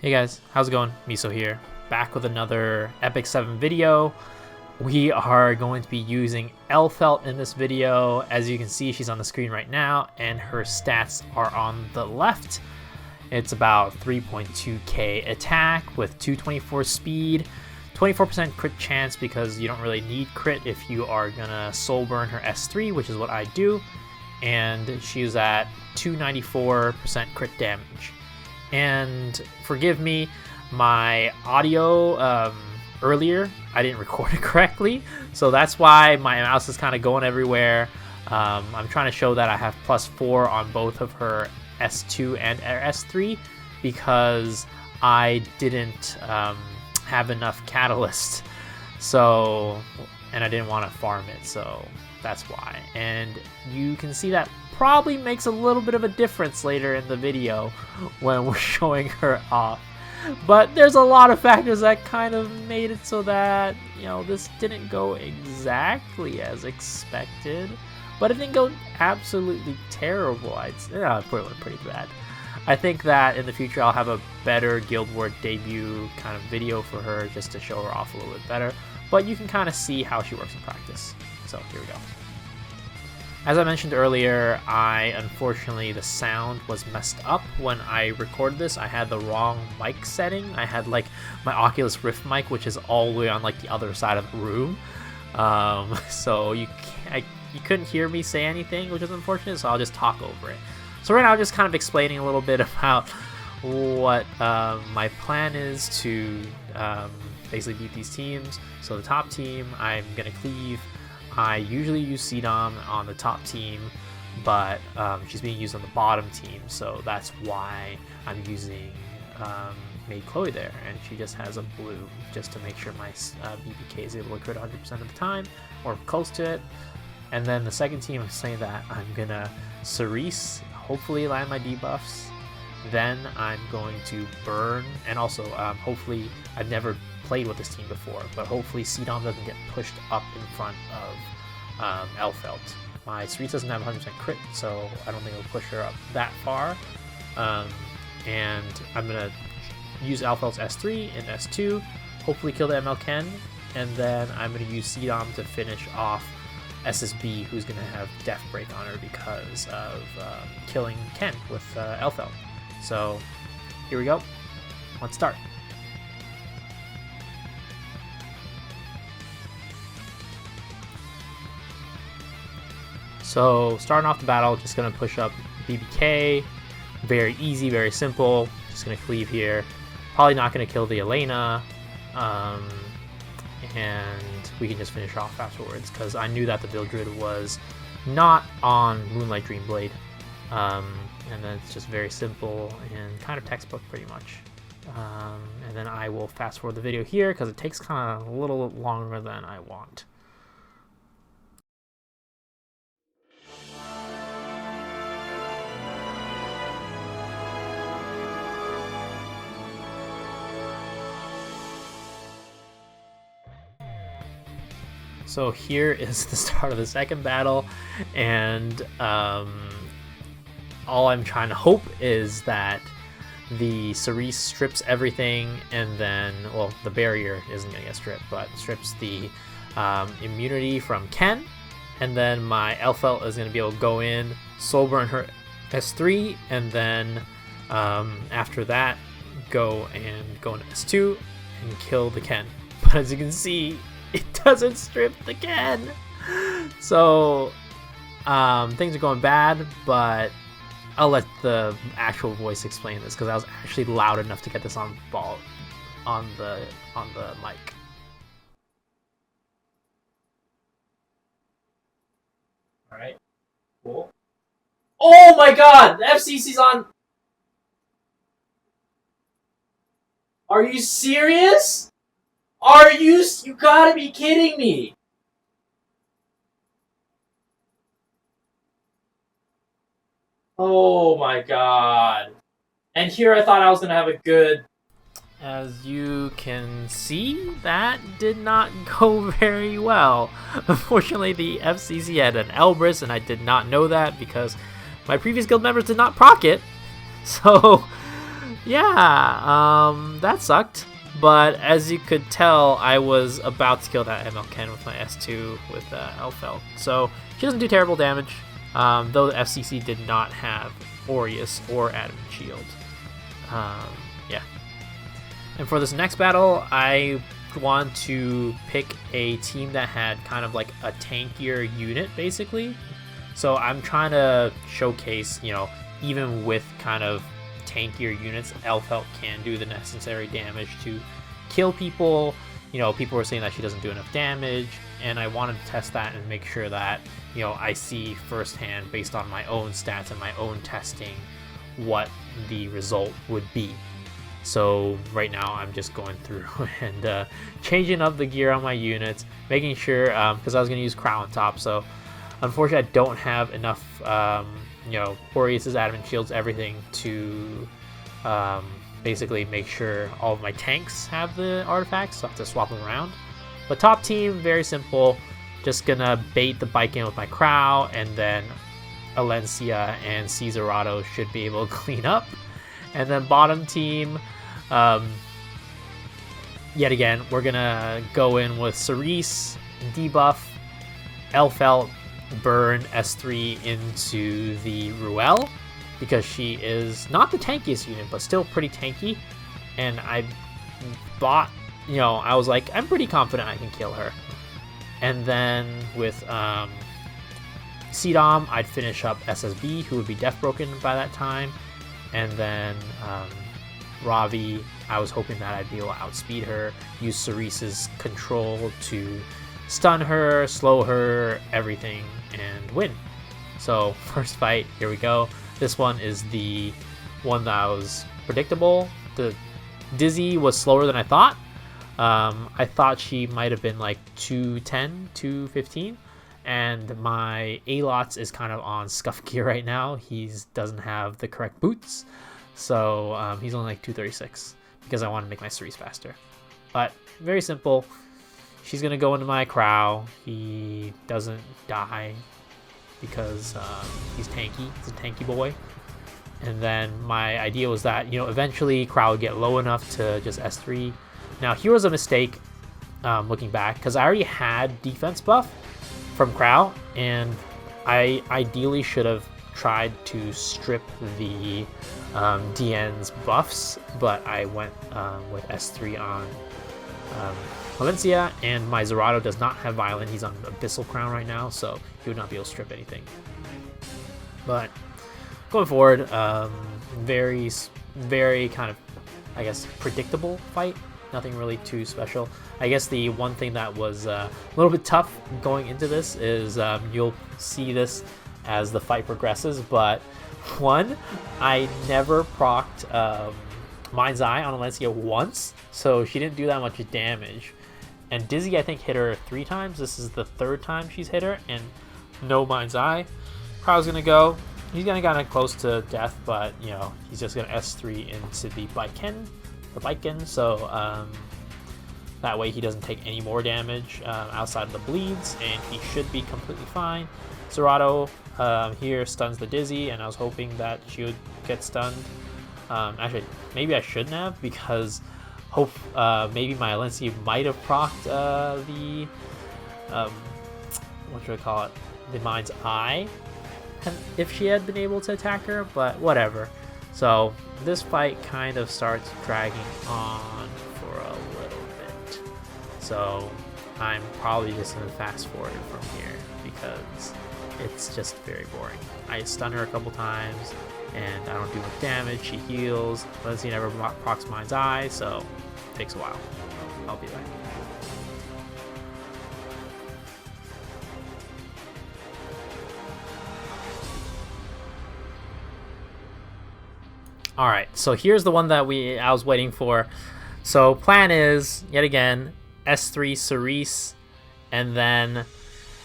Hey guys, how's it going? Miso here, back with another Epic 7 video. We are going to be using Elphelt in this video. As you can see, she's on the screen right now, and her stats are on the left. It's about 3.2k attack with 224 speed, 24% crit chance because you don't really need crit if you are gonna soul burn her S3, which is what I do, and she's at 294% crit damage. And forgive me, my audio earlier, I didn't record it correctly, so that's why my mouse is kind of going everywhere. I'm trying to show that I have +4 on both of her S2 and S3 because I didn't have enough catalyst, so, and I didn't want to farm it, so that's why. And you can see that probably makes a little bit of a difference later in the video when we're showing her off. But there's a lot of factors that kind of made it so that, you know, this didn't go exactly as expected. But it didn't go absolutely terrible. I'd say it went pretty bad. I think that in the future I'll have a better Guild Wars debut kind of video for her just to show her off a little bit better. But you can kind of see how she works in practice. So here we go. As I mentioned earlier, unfortunately the sound was messed up when I recorded this. I had the wrong mic setting. I had like my Oculus Rift mic, which is all the way on like the other side of the room. So you couldn't hear me say anything, which is unfortunate, so I'll just talk over it. So right now I'm just kind of explaining a little bit about what my plan is to basically beat these teams. So the top team, I'm going to cleave. I usually use CDOM on the top team, but she's being used on the bottom team, so that's why I'm using Maid Chloe there, and she just has a blue just to make sure my BBK is able to crit 100% of the time, or close to it. And then the second team, I'm saying that I'm gonna Cerise, hopefully land my debuffs, then I'm going to burn, and also hopefully, I've never played with this team before, but hopefully CDOM doesn't get pushed up in front of Elphelt. My Cerise doesn't have 100% crit, so I don't think it'll push her up that far. And I'm gonna use Elphelt's S3 and S2, hopefully kill the ML Ken, and then I'm gonna use CDOM to finish off SSB, who's gonna have Death Break on her because of killing Ken with Elphelt. So here we go. Let's start. So starting off the battle, just gonna push up BBK, very easy, very simple. Just gonna cleave here. Probably not gonna kill the Elena, and we can just finish off afterwards because I knew that the build grid was not on Moonlight Dreamblade, and then it's just very simple and kind of textbook pretty much. And then I will fast forward the video here because it takes kind of a little longer than I want. So here is the start of the second battle, and all I'm trying to hope is that the Cerise strips everything, and then, well, the barrier isn't going to get stripped, but strips the immunity from Ken, and then my Elphelt is going to be able to go in, soul burn her S3, and then after that, go into S2 and kill the Ken. But as you can see, it doesn't strip the Ken. So things are going bad, but I'll let the actual voice explain this because I was actually loud enough to get this on the mic. All right, cool. Oh my God, the FCC's on. Are you serious? You gotta be kidding me! Oh my God. And here I thought I was gonna have a good... As you can see, that did not go very well. Unfortunately, the FCC had an Elbrus, and I did not know that because my previous guild members did not proc it. So Yeah, that sucked. But as you could tell, I was about to kill that ML Ken with my S2 with Elphelt. So she doesn't do terrible damage, though the FCC did not have Aureus or Adamant Shield. Yeah. And for this next battle, I want to pick a team that had kind of like a tankier unit, basically. So I'm trying to showcase, you know, even with kind of tankier units, Elphelt can do the necessary damage to kill people. You know, people were saying that she doesn't do enough damage, and I wanted to test that and make sure that, you know, I see firsthand based on my own stats and my own testing what the result would be. So right now I'm just going through and changing up the gear on my units, making sure, because I was going to use Crow on top, so unfortunately I don't have enough, you know, Aureus's, Adamant Shields, everything to basically make sure all of my tanks have the artifacts, so I have to swap them around. But top team, very simple, just gonna bait the bike in with my Crow, and then Alencia and Cesarado should be able to clean up. And then bottom team, yet again, we're gonna go in with Cerise, debuff, Elphelt, burn S3 into the Ruel, because she is not the tankiest unit, but still pretty tanky. And I bought, you know, I was like, I'm pretty confident I can kill her. And then with CDOM, I'd finish up SSB, who would be death broken by that time. And then Ravi, I was hoping that I'd be able to outspeed her, use Cerise's control to stun her, slow her, everything, and win. So first fight, here we go. This one is the one that was predictable. The Dizzy was slower than I thought. I thought she might have been like 210, 215. And my Alots is kind of on scuff gear right now. He doesn't have the correct boots. So he's only like 236 because I want to make my Cerise faster. But very simple. She's going to go into my Crow. He doesn't die because he's tanky. He's a tanky boy. And then my idea was that, you know, eventually Crow would get low enough to just S3. Now, here was a mistake looking back, because I already had defense buff from Crow, and I ideally should have tried to strip the DN's buffs, but I went with S3 on Valencia, and my Zerato does not have Violent. He's on Abyssal Crown right now, so he would not be able to strip anything. But going forward, very kind of, I guess, predictable fight. Nothing really too special. I guess the one thing that was a little bit tough going into this is you'll see this as the fight progresses, but one, I never procced Mind's Eye on Alencia once, so she didn't do that much damage. And Dizzy, I think, hit her 3 times. This is the 3rd time she's hit her, and no Mind's Eye. Crow's gonna go. He's gonna get kind of close to death, but you know, he's just gonna S3 into the Biken, so that way he doesn't take any more damage outside of the bleeds, and he should be completely fine. Zerato here stuns the Dizzy, and I was hoping that she would get stunned. Actually, maybe I shouldn't have, because maybe my Alencia might have procced the what should I call it? The Mind's Eye, if she had been able to attack her, but whatever. So this fight kind of starts dragging on for a little bit. So I'm probably just going to fast forward it from here because it's just very boring. I stun her a couple times and I don't do much damage. She heals. Leslie never procs Mind's Eye, so it takes a while. I'll be back. All right, so here's the one that I was waiting for. So plan is, yet again, S3 Cerise, and then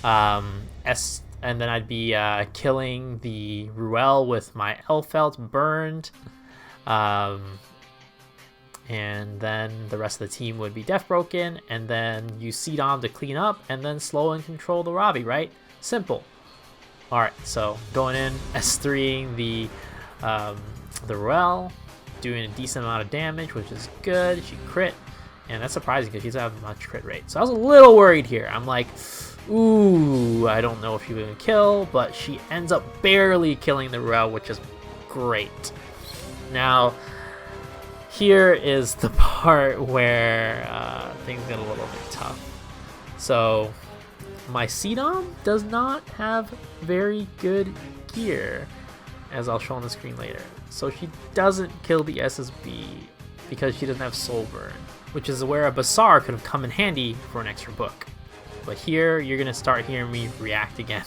I'd be killing the Ruel with my Elphelt burned, and then the rest of the team would be death broken, and then use CDOM to clean up, and then slow and control the Ravi, right? Simple. All right, so going in, S3ing the Ruel, doing a decent amount of damage, which is good. She crit, and that's surprising because she doesn't have much crit rate. So I was a little worried here. I'm like, ooh, I don't know if she was going to kill, but she ends up barely killing the Ruel, which is great. Now, here is the part where things get a little bit tough. So, my CDOM does not have very good gear, as I'll show on the screen later. So she doesn't kill the SSB because she doesn't have Soul Burn, which is where a Bazaar could have come in handy for an extra book. But here, you're going to start hearing me react again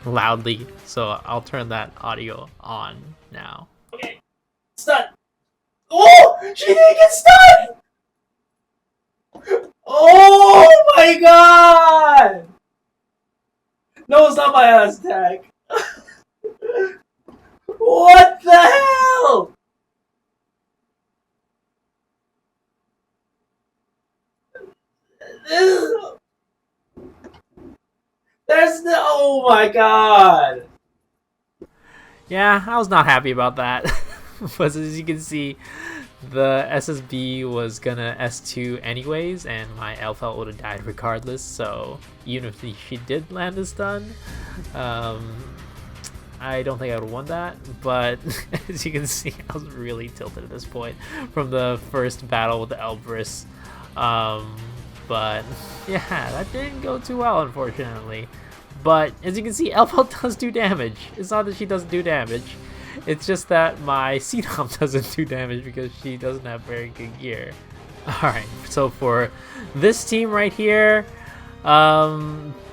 loudly, so I'll turn that audio on now. Okay, stun! Oh! She didn't get stunned! Oh my god! No, it's not my ass attack. What the hell? There's no. Oh my god. Yeah, I was not happy about that. But as you can see, the SSB was gonna S2 anyways, and my Elphelt would have died regardless. So even if she did land a stun, I don't think I would have won that. But as you can see, I was really tilted at this point from the first battle with the Elbrus. But yeah, that didn't go too well, unfortunately. But as you can see, Elphelt does do damage. It's not that she doesn't do damage. It's just that my CDOM doesn't do damage because she doesn't have very good gear. Alright, so for this team right here,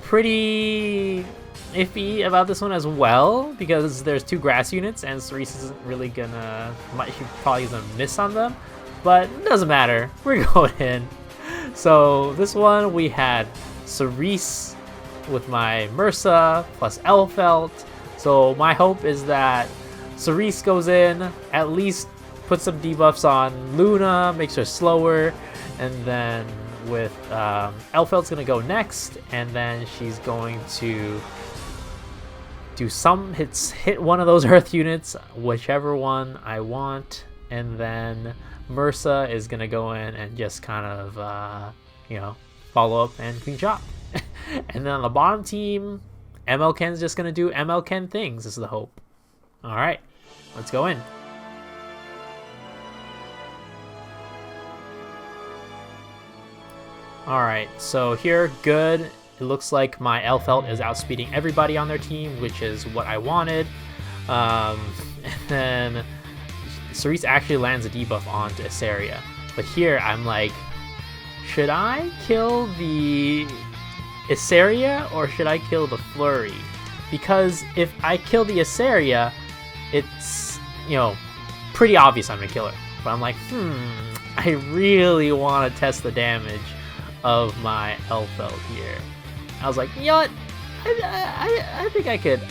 pretty iffy about this one as well, because there's 2 grass units and Cerise isn't really gonna, she probably gonna miss on them, but it doesn't matter, we're going in. So this one we had Cerise with my Mursa plus Elphelt. So my hope is that Cerise goes in, at least put some debuffs on Luna, makes her slower, and then with Elphelt's gonna go next, and then she's going to do some hits, hit one of those earth units, whichever one I want, and then Mursa is gonna go in and just kind of you know, follow up and clean shot. And then on the bottom team, ML Ken's just gonna do ML Ken things, is the hope. Alright, let's go in. Alright, so here, good. It looks like my Elphelt is outspeeding everybody on their team, which is what I wanted. And then Cerise actually lands a debuff onto Asaria. But here, I'm like, should I kill the Asaria or should I kill the Flurry? Because if I kill the Asaria, it's, you know, pretty obvious I'm gonna kill her. But I'm like, I really want to test the damage of my Elphelt here. I was like, you know what? I think I could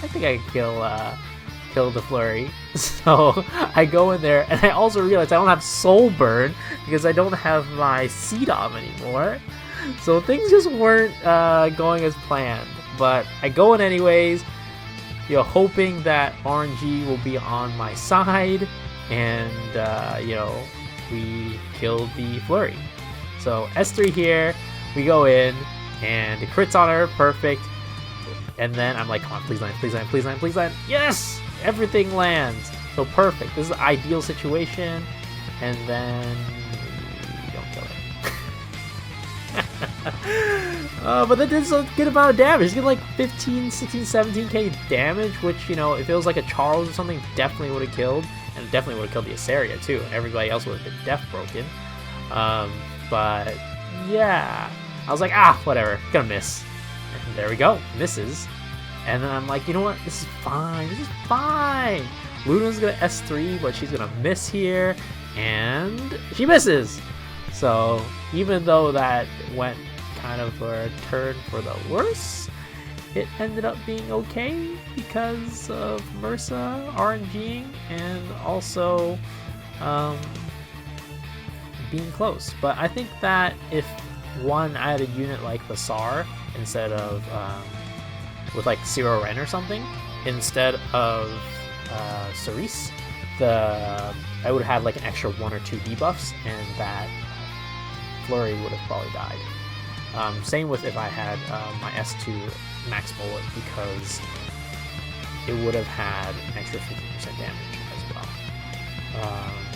kill the Flurry. So I go in there, and I also realize I don't have Soul Burn because I don't have my CDOM anymore. So things just weren't going as planned. But I go in anyways, you know, hoping that RNG will be on my side, and you know, we kill the Flurry. So S3 here, we go in, and it crits on her, perfect. And then I'm like, come on, please land, please land, please land, please land. Yes! Everything lands. So perfect. This is the ideal situation. And then we don't kill it. But that did a good amount of damage. It's getting like 15, 16, 17k damage, which, you know, if it was like a Charles or something, definitely would have killed. And definitely would have killed the Asaria too. And everybody else would have been death broken. But yeah, I was like, whatever, gonna miss. And there we go, misses. And then I'm like, you know what, this is fine, this is fine. Luna's gonna S3, but she's gonna miss here, and she misses. So even though that went kind of a turn for the worse, it ended up being okay because of Mursa RNGing and also being close. But I think that if I had a unit like Bazaar instead of with like Zero Ren or something instead of Cerise, I would have had like an extra 1 or 2 debuffs, and that flurry would have probably died. Same with if I had my S2 max bullet, because it would have had an extra 15% damage as well.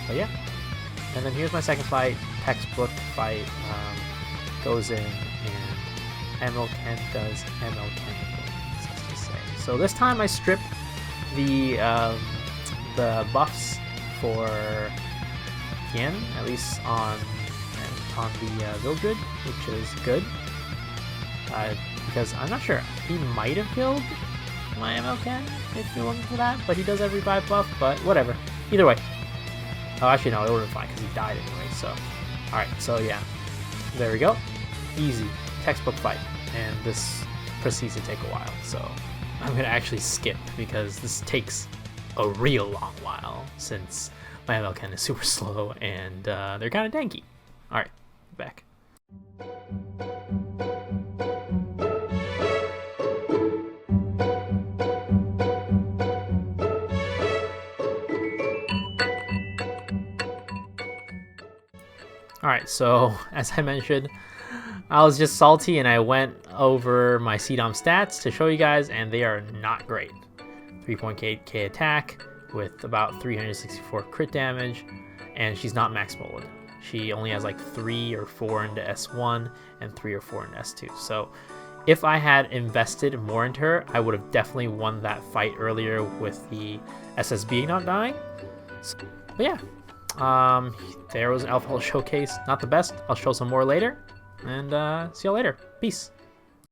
But yeah, and then here's my second fight, textbook fight. Goes in and ML10 does ML10 things to say. So this time I stripped the buffs for Yen, at least on the Vildred, which is good. Because I'm not sure, he might have killed my ML10 if it wasn't for that, but he does have revive buff, but whatever. Either way. Oh, actually no, it would have been fine because he died anyway, so. Alright, so yeah. There we go. Easy. Textbook fight. And this proceeds to take a while, so I'm going to actually skip because this takes a real long while since my ML10 is super slow and they're kind of danky. Alright, back. Alright, so as I mentioned, I was just salty and I went over my CDOM stats to show you guys, and they are not great. 3.8k attack with about 364 crit damage, and she's not max bullet. She only has like 3 or 4 into S1 and 3 or 4 into S2. So if I had invested more into her, I would have definitely won that fight earlier with the SSB not dying. So, but yeah. There was an Elphelt showcase. Not the best. I'll show some more later. And see y'all later. Peace.